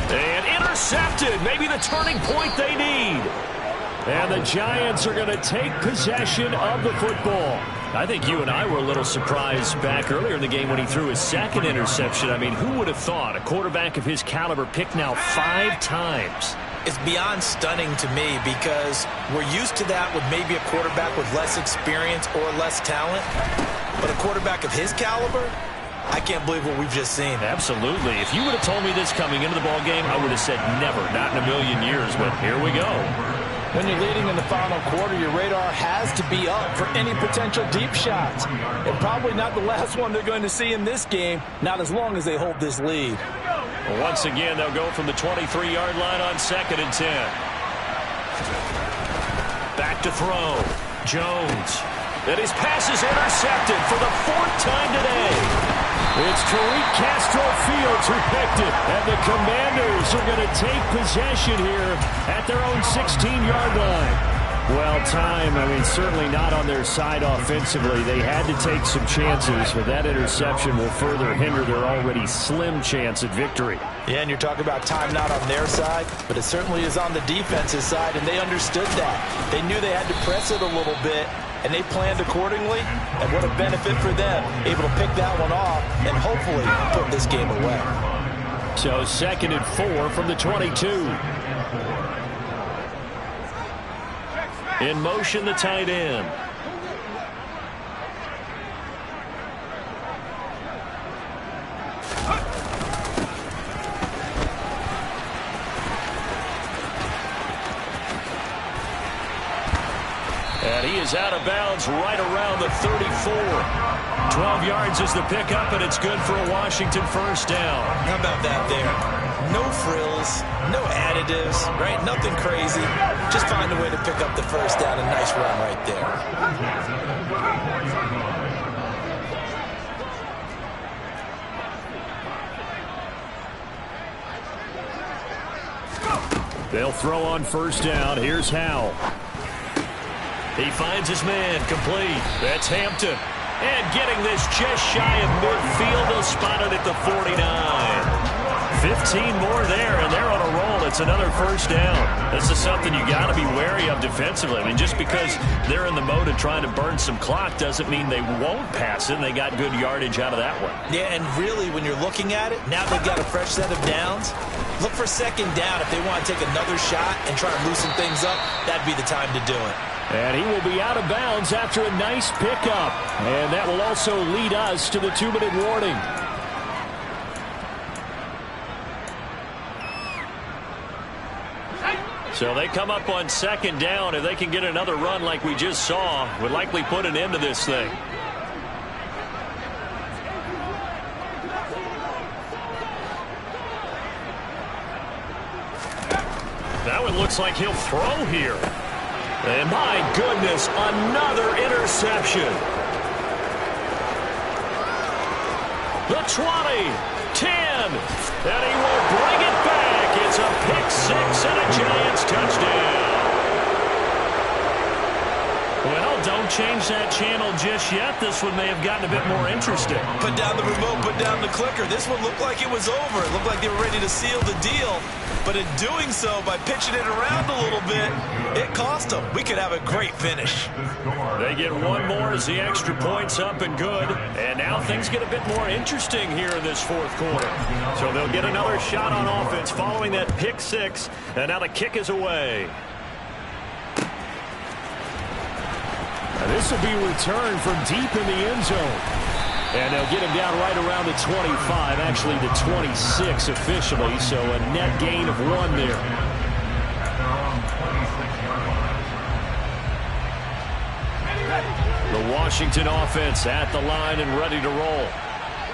And intercepted. Maybe the turning point they need. And the Giants are going to take possession of the football. I think you and I were a little surprised back earlier in the game when he threw his second interception. I mean, who would have thought a quarterback of his caliber picked now 5 times? It's beyond stunning to me because we're used to that with maybe a quarterback with less experience or less talent. But a quarterback of his caliber, I can't believe what we've just seen. Absolutely. If you would have told me this coming into the ballgame, I would have said never, not in a million years. But here we go. When you're leading in the final quarter, your radar has to be up for any potential deep shots. And probably not the last one they're going to see in this game, not as long as they hold this lead. Well, once again, they'll go from the 23-yard line on 2nd and 10. Back to throw. Jones. And his pass is intercepted for the 4th time today. It's Tariq Castro-Fields who picked it. And the Commanders are going to take possession here at their own 16-yard line. Well, certainly not on their side offensively. They had to take some chances, but that interception will further hinder their already slim chance at victory. Yeah, and you're talking about time not on their side, but it certainly is on the defense's side, and they understood that. They knew they had to press it a little bit, and they planned accordingly, and what a benefit for them, able to pick that one off and hopefully put this game away. So 2nd and 4 from the 22. In motion, the tight end. And he is out of bounds right around the 34. 12 yards is the pickup, and it's good for a Washington first down. How about that there? No frills, no additives, right? Nothing crazy. Just find a way to pick up the first down. A nice run right there. They'll throw on first down. Here's Howell. He finds his man, complete. That's Hampton. And getting this just shy of midfield, they'll spot it at the 49. 15 more there, and they're on a roll. It's another first down. This is something you got to be wary of defensively. I mean, just because they're in the mode of trying to burn some clock doesn't mean they won't pass it, and they got good yardage out of that one. Yeah, and really, when you're looking at it, now they've got a fresh set of downs. Look for second down. If they want to take another shot and try to loosen things up, that'd be the time to do it. And he will be out of bounds after a nice pickup. And that will also lead us to the 2-minute warning. So they come up on second down. If they can get another run like we just saw, would likely put an end to this thing. That one looks like he'll throw here. And my goodness, another interception. The 20, 10, and he will bring it back. It's a pick-6 and a Giants touchdown. Well, don't change that channel just yet. This one may have gotten a bit more interesting. Put down the remote, put down the clicker. This one looked like it was over. It looked like they were ready to seal the deal. But in doing so, by pitching it around a little bit, it cost them. We could have a great finish. They get one more as the extra point's up and good. And now things get a bit more interesting here in this fourth quarter. So they'll get another shot on offense following that pick-6. And now the kick is away. Now this will be returned from deep in the end zone. And they'll get him down right around the 25, actually the 26 officially, so a net gain of 1 there. The Washington offense at the line and ready to roll.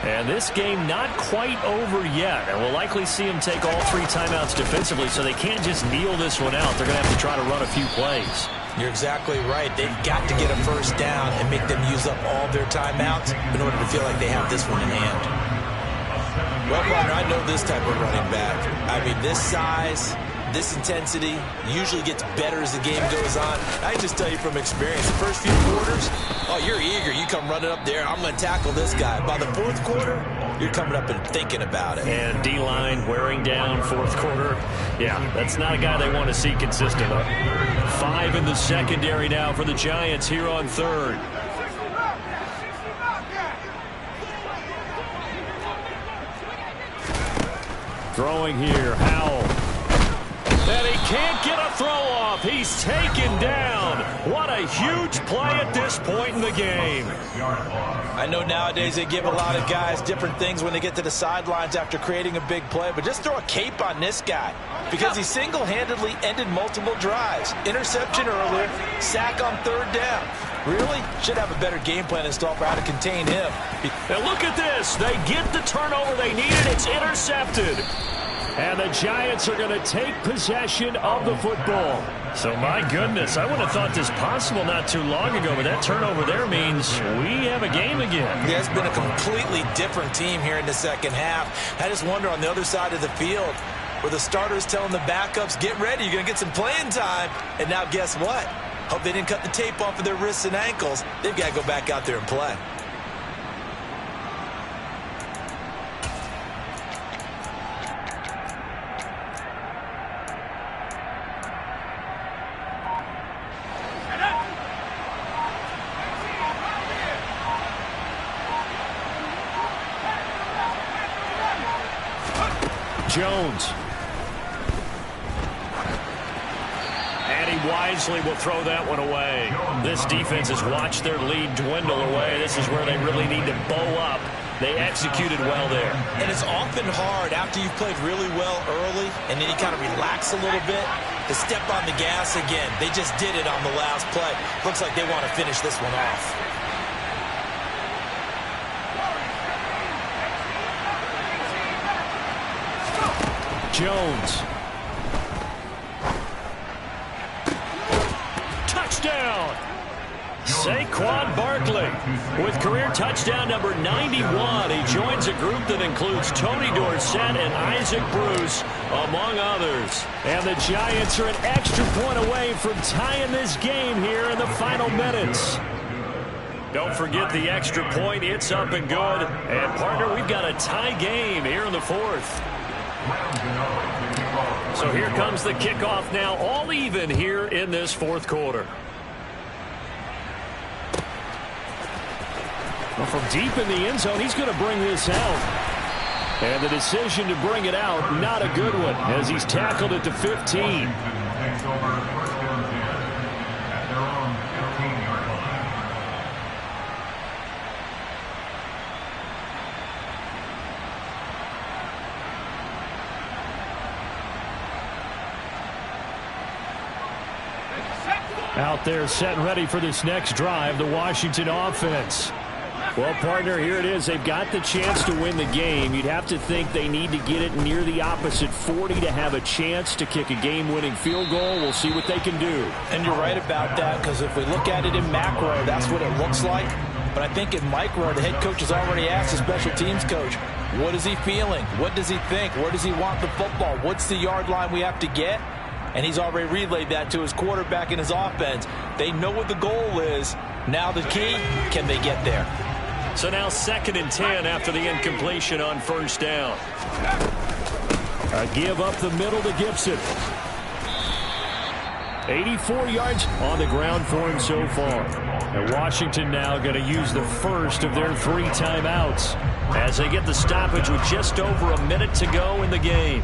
And this game not quite over yet, and we'll likely see them take all 3 timeouts defensively, so they can't just kneel this one out. They're going to have to try to run a few plays. You're exactly right. They've got to get a first down and make them use up all their timeouts in order to feel like they have this one in hand. Well, partner, I know this type of running back. I mean, this size, this intensity usually gets better as the game goes on. I can just tell you from experience, the first few quarters, oh, you're eager. You come running up there, I'm going to tackle this guy. By the fourth quarter, you're coming up and thinking about it. And D-line wearing down fourth quarter. Yeah, that's not a guy they want to see consistently. 5 in the secondary now for the Giants here on third. Throwing here, Howell. And he can't get a throw off. He's taken down. What a huge play at this point in the game. I know nowadays they give a lot of guys different things when they get to the sidelines after creating a big play, but just throw a cape on this guy because he single-handedly ended multiple drives. Interception earlier, sack on third down. Really? Should have a better game plan installed for how to contain him. And look at this. They get the turnover they needed. It's intercepted. And the Giants are going to take possession of the football. So, my goodness, I wouldn't have thought this possible not too long ago, but that turnover there means we have a game again. Yeah, it's been a completely different team here in the second half. I just wonder on the other side of the field where the starters telling the backups, get ready, you're going to get some playing time. And now guess what? Hope they didn't cut the tape off of their wrists and ankles. They've got to go back out there and play. Jones. And he wisely will throw that one away. This defense has watched their lead dwindle away. This is where they really need to bow up. They executed well there. And it's often hard after you've played really well early and then you kind of relax a little bit to step on the gas again. They just did it on the last play. Looks like they want to finish this one off. Jones. Touchdown! Saquon Barkley with career touchdown number 91. He joins a group that includes Tony Dorsett and Isaac Bruce, among others. And the Giants are an extra point away from tying this game here in the final minutes. Don't forget the extra point. It's up and good. And, partner, we've got a tie game here in the fourth. So here comes the kickoff now, all even here in this fourth quarter. Well, from deep in the end zone, he's going to bring this out. And the decision to bring it out, not a good one, as he's tackled at the 15. Out there set and ready for this next drive, the Washington offense. Well, partner, here it is. They've got the chance to win the game. You'd have to think they need to get it near the opposite 40 to have a chance to kick a game-winning field goal. We'll see what they can do. And you're right about that, because if we look at it in macro, that's what it looks like. But I think in micro, the head coach has already asked the special teams coach, what is he feeling? What does he think? Where does he want the football? What's the yard line we have to get? And he's already relayed that to his quarterback and his offense. They know what the goal is. Now the key, can they get there? So now 2nd and 10 after the incompletion on first down. A give up the middle to Gibson. 84 yards on the ground for him so far. And Washington now going to use the first of their 3 timeouts as they get the stoppage with just over a minute to go in the game.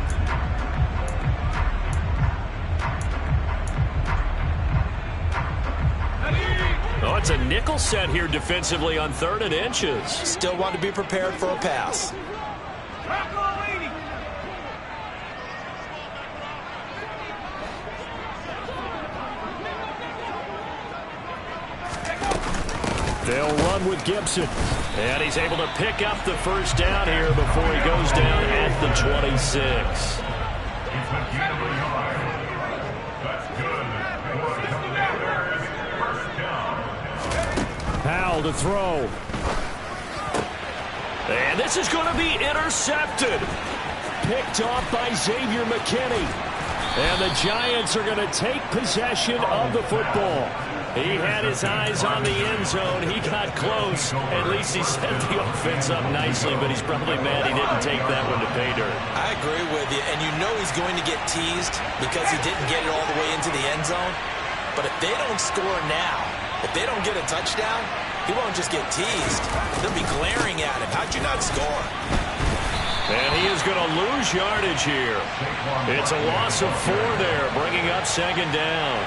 Oh, it's a nickel set here defensively on 3rd and inches. Still want to be prepared for a pass. They'll run with Gibson. And he's able to pick up the first down here before he goes down at the 26. Powell to throw. And this is going to be intercepted. Picked off by Xavier McKinney. And the Giants are going to take possession of the football. He had his eyes on the end zone. He got close. At least he set the offense up nicely, but he's probably mad he didn't take that one to pay dirt. I agree with you, and you know he's going to get teased because he didn't get it all the way into the end zone. But if they don't score now, if they don't get a touchdown, he won't just get teased. They'll be glaring at him. How'd you not score? And he is going to lose yardage here. It's a loss of 4 there, bringing up second down.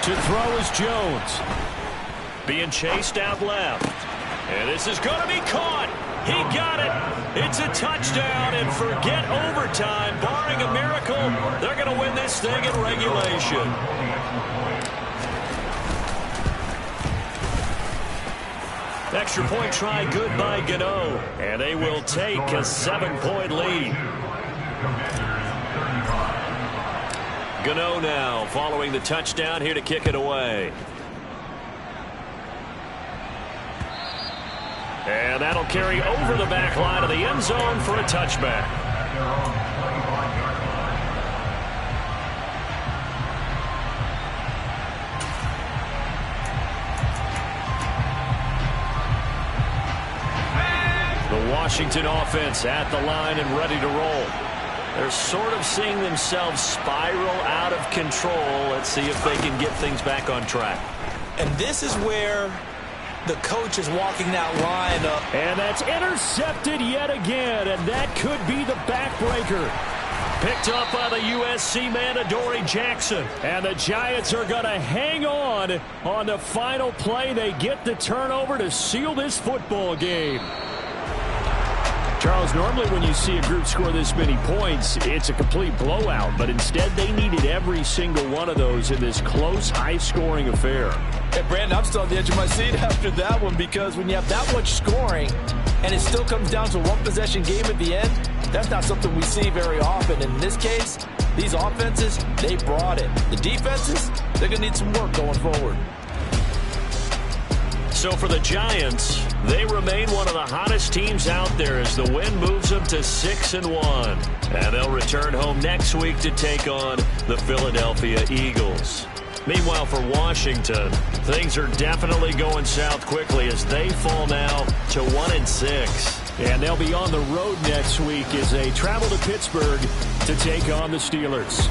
To throw is Jones. Being chased out left. And this is going to be caught. He got it. It's a touchdown, and forget overtime. Barring a miracle, they're going to win this thing in regulation. Extra point try good by Gano. And they will take a 7-point lead. Gano now following the touchdown here to kick it away. And that'll carry over the back line of the end zone for a touchback. The Washington offense at the line and ready to roll. They're sort of seeing themselves spiral out of control. Let's see if they can get things back on track. And this is where the coach is walking that line up. And that's intercepted yet again, and that could be the backbreaker. Picked up by the USC man, Adoree Jackson. And the Giants are going to hang on the final play. They get the turnover to seal this football game. Charles, normally when you see a group score this many points, it's a complete blowout. But instead, they needed every single one of those in this close, high-scoring affair. Hey, Brandon, I'm still on the edge of my seat after that one, because when you have that much scoring and it still comes down to a one-possession game at the end, that's not something we see very often. In this case, these offenses, they brought it. The defenses, they're going to need some work going forward. So for the Giants, they remain one of the hottest teams out there as the win moves them to 6-1. And they'll return home next week to take on the Philadelphia Eagles. Meanwhile, for Washington, things are definitely going south quickly as they fall now to 1-6. And they'll be on the road next week as they travel to Pittsburgh to take on the Steelers.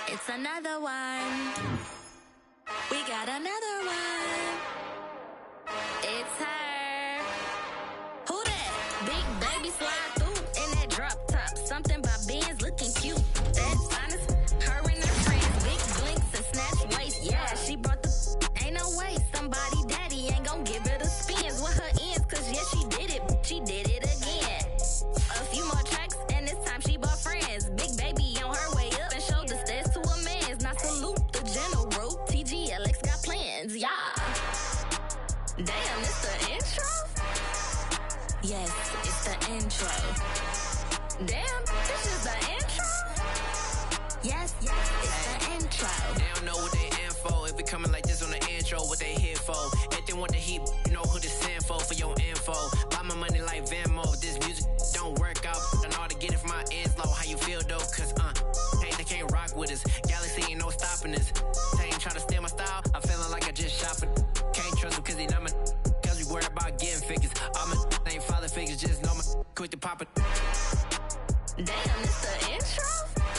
It's another one. We got another one. It's her. Who that? Big baby slide through in that drop top. Something by Benz looking cute. That's honest. Her and her friends, big blinks and snatch waist. Yeah, she brought the. Ain't no way somebody daddy ain't gon' give her the spins with her ends. Cause yeah, she did it. She did it again. A few more tracks and this time she bought friends. Big baby on her way up and showed the stairs to a man's. Now salute the general. TGLX got plans, yeah. Damn, it's the intro? Yes, it's the intro. Damn, this is the intro? Yes, it's the intro. They don't know what they in for. If we coming like this on the intro, what they here for? If they want the heat, you know who to send for your info. Buy my money like Venmo. If this music don't work out, I know how to get it from my ends low. How you feel though? Cause hey, they can't rock with us. Galaxy ain't no stopping us. They ain't trying to steal my style. I'm feeling like I just shop it. Can't trust them cause they not my. Cause we worried about getting figures. All my ain't father figures, just know my quick to pop it. Damn, it's the intro?